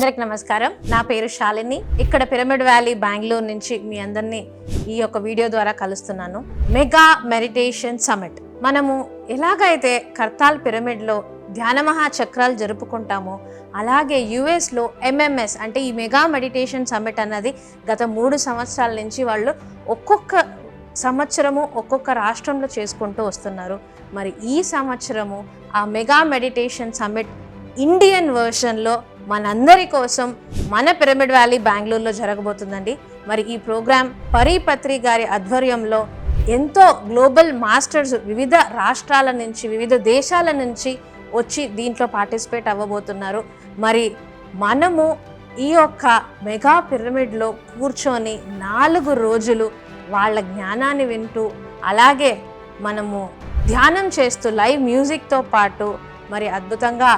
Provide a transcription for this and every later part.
అందరికి నమస్కారం. నా పేరు శాలిని. ఇక్కడ పిరమిడ్ వ్యాలీ బెంగళూరు నుంచి మీ అందరినీ ఈ యొక్క వీడియో ద్వారా కలుస్తున్నాను. Mega meditation summit. మనము ఎలాగైతే కర్తాల్ పిరమిడ్లో ధ్యాన మహాచక్రాలు జరుపుకుంటామో అలాగే యుఎస్లో ఎంఎంఎస్ అంటే ఈ మెగా మెడిటేషన్ సమిట్ అన్నది గత 3 సంవత్సరాల నుంచి వాళ్ళు ఒక్కొక్క సంవత్సరము ఒక్కొక్క రాష్ట్రంలో చేసుకుంటూ వస్తున్నారు. మరి ఈ సంవత్సరము ఆ మెగా మెడిటేషన్ సమిట్ ఇండియన్ వర్షన్లో మనందరి కోసం మన పిరమిడ్ వ్యాలీ బెంగళూరులో జరగబోతుందండి. మరి ఈ ప్రోగ్రాం పరిపత్రి గారి ఆధ్వర్యంలో ఎంతో గ్లోబల్ మాస్టర్స్ వివిధ రాష్ట్రాల నుంచి వివిధ దేశాల నుంచి వచ్చి దీంట్లో పార్టిసిపేట్ అవ్వబోతున్నారు. మరి మనము ఈ యొక్క మెగా పిరమిడ్లో కూర్చొని 4 రోజులు వాళ్ళ జ్ఞానాన్ని వింటూ అలాగే మనము ధ్యానం చేస్తూ లైవ్ మ్యూజిక్తో పాటు మరి అద్భుతంగా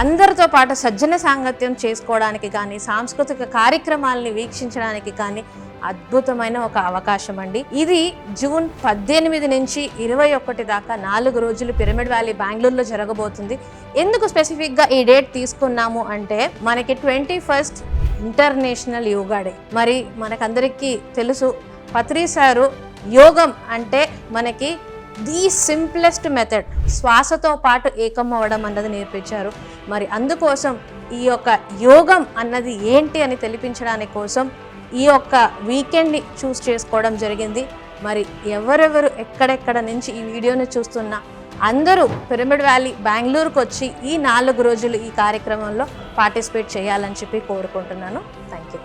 అందరితో పాటు సజ్జన సాంగత్యం చేసుకోవడానికి కానీ సాంస్కృతిక కార్యక్రమాలని వీక్షించడానికి కానీ అద్భుతమైన ఒక అవకాశం అండి. ఇది జూన్ 18 నుంచి 21 దాకా 4 రోజులు పిరమిడ్ వ్యాలీ బెంగళూరులో జరగబోతుంది. ఎందుకు స్పెసిఫిక్గా ఈ డేట్ తీసుకున్నాము అంటే మనకి 21st ఇంటర్నేషనల్ యోగా డే. మరి మనకందరికీ తెలుసు పత్రి సారు యోగం అంటే మనకి ది సింప్లెస్ట్ మెథడ్, శ్వాసతో పాటు ఏకం అవ్వడం అన్నది నేర్పించారు. మరి అందుకోసం ఈ యొక్క యోగం అన్నది ఏంటి అని తెలిపించడానికి కోసం ఈ యొక్క వీకెండ్ని చూస్ చేసుకోవడం జరిగింది. మరి ఎవరెవరు ఎక్కడెక్కడ నుంచి ఈ వీడియోని చూస్తున్నా అందరూ పిరమిడ్ వ్యాలీ బెంగళూరుకు వచ్చి ఈ 4 రోజులు ఈ కార్యక్రమంలో పార్టిసిపేట్ చేయాలని చెప్పి కోరుకుంటున్నాను. Thank you.